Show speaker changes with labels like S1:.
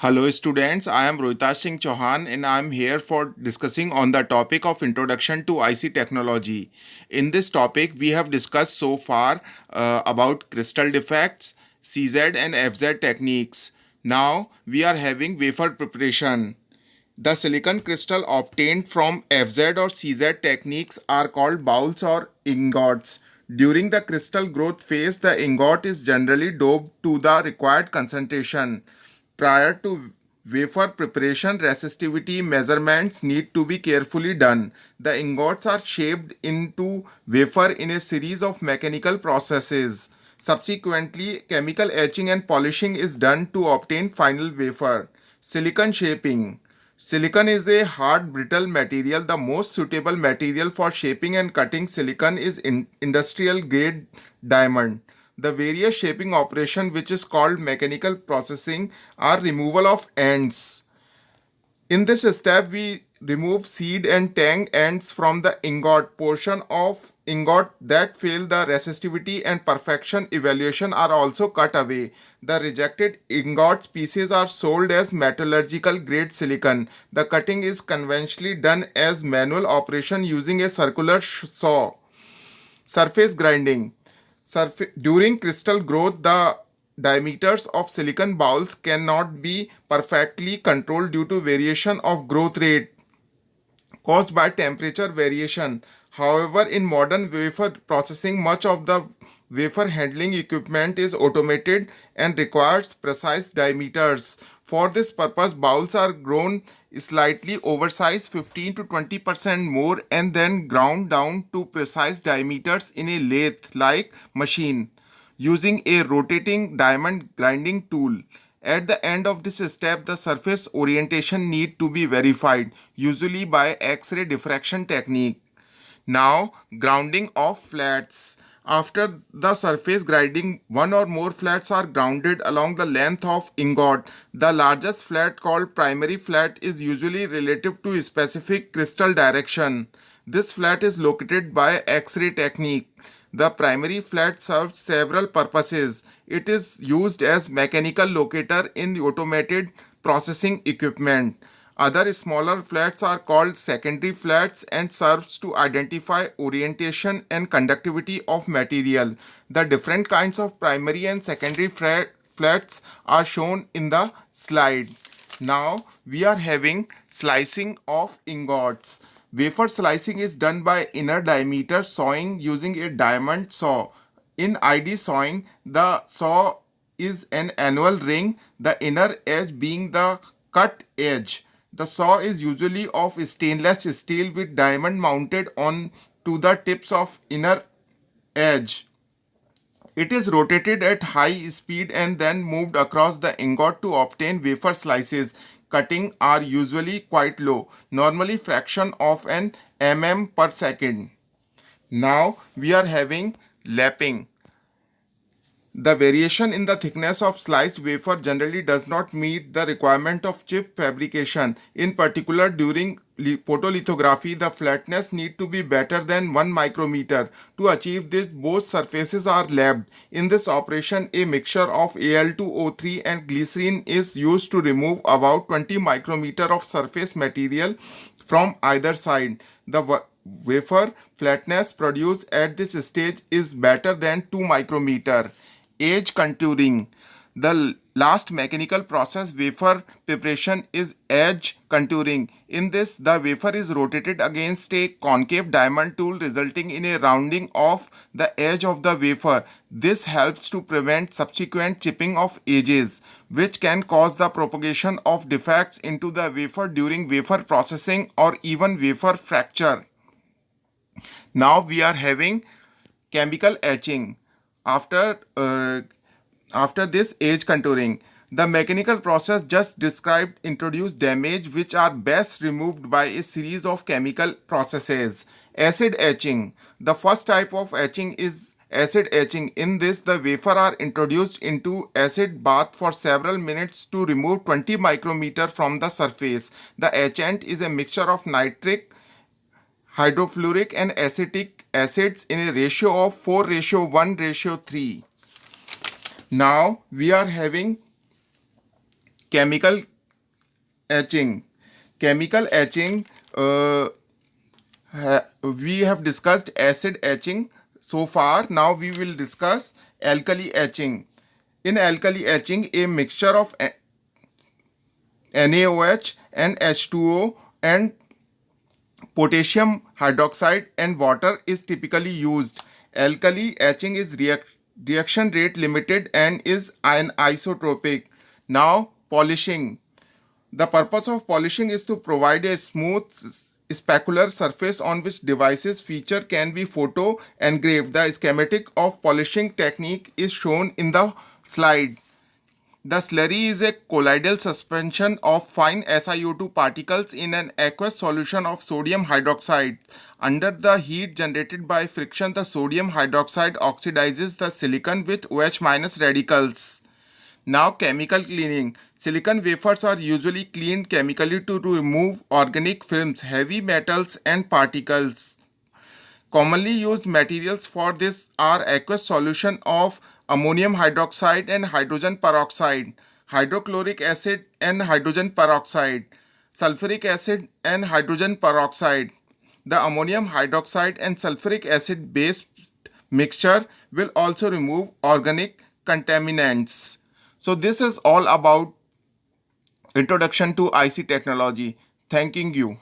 S1: Hello students, I am Rohitash Singh Chauhan and I am here for discussing on the topic of introduction to IC technology. In this topic, we have discussed so far about crystal defects, CZ and FZ techniques. Now we are having wafer preparation. The silicon crystal obtained from FZ or CZ techniques are called bowls or ingots. During the crystal growth phase, the ingot is generally doped to the required concentration. Prior to wafer preparation, resistivity measurements need to be carefully done. The ingots are shaped into wafer in a series of mechanical processes. Subsequently, chemical etching and polishing is done to obtain final wafer. Silicon shaping. Silicon is a hard, brittle material. The most suitable material for shaping and cutting silicon is industrial grade diamond. The various shaping operation, which is called mechanical processing, are removal of ends. In this step, we remove seed and tang ends from the ingot. Portion of ingot that fail the resistivity and perfection evaluation are also cut away. The rejected ingot pieces are sold as metallurgical grade silicon. The cutting is conventionally done as manual operation using a circular saw. Surface grinding. During crystal growth, the diameters of silicon bowls cannot be perfectly controlled due to variation of growth rate caused by temperature variation. However, in modern wafer processing, much of the wafer handling equipment is automated and requires precise diameters. For this purpose, bowls are grown slightly oversized 15 to 20% more and then ground down to precise diameters in a lathe like machine using a rotating diamond grinding tool. At the end of this step, the surface orientation need to be verified, usually by X-ray diffraction technique. Now, grounding of flats. After the surface grinding, one or more flats are grounded along the length of ingot. The largest flat, called primary flat, is usually relative to a specific crystal direction. This flat is located by X-ray technique. The primary flat serves several purposes. It is used as mechanical locator in automated processing equipment. Other smaller flats are called secondary flats and serves to identify orientation and conductivity of material. The different kinds of primary and secondary flats are shown in the slide. Now we are having slicing of ingots. Wafer slicing is done by inner diameter sawing using a diamond saw. In ID sawing, the saw is an annual ring, the inner edge being the cut edge. The saw is usually of stainless steel with diamond mounted on to the tips of inner edge. It is rotated at high speed and then moved across the ingot to obtain wafer slices. Cutting are usually quite low, normally fraction of an per second. Now we are having lapping. The variation in the thickness of sliced wafer generally does not meet the requirement of chip fabrication. In particular, during photolithography, the flatness need to be better than 1 micrometer. To achieve this, both surfaces are lapped. In this operation, a mixture of Al2O3 and glycerin is used to remove about 20 micrometer of surface material from either side. The wafer flatness produced at this stage is better than 2 micrometer. Edge contouring. The last mechanical process wafer preparation is edge contouring. In this, the wafer is rotated against a concave diamond tool, resulting in a rounding of the edge of the wafer. This helps to prevent subsequent chipping of edges, which can cause the propagation of defects into the wafer during wafer processing or even wafer fracture. Now we are having chemical etching. After after this edge contouring, the mechanical process just described introduce damage which are best removed by a series of chemical processes. Acid etching. The first type of etching is acid etching. In this, the wafer are introduced into acid bath for several minutes to remove 20 micrometer from the surface. The etchant is a mixture of nitric, hydrofluoric and acetic acids in a ratio of 4:1:3. Now we are having Chemical etching. Chemical etching, we have discussed acid etching so far. Now we will discuss alkali etching. In alkali etching, a mixture of NaOH and H2O and potassium hydroxide and water is typically used. Alkali etching is reaction rate limited and is anisotropic. Now, polishing. The purpose of polishing is to provide a smooth specular surface on which devices feature can be photo engraved. The schematic of polishing technique is shown in the slide. The slurry is a colloidal suspension of fine SiO2 particles in an aqueous solution of sodium hydroxide. Under the heat generated by friction, the sodium hydroxide oxidizes the silicon with OH- radicals. Now, chemical cleaning. Silicon wafers are usually cleaned chemically to remove organic films, heavy metals, and particles. Commonly used materials for this are aqueous solution of ammonium hydroxide and hydrogen peroxide, hydrochloric acid and hydrogen peroxide, sulfuric acid and hydrogen peroxide. The ammonium hydroxide and sulfuric acid based mixture will also remove organic contaminants. So this is all about introduction to IC technology. Thanking you.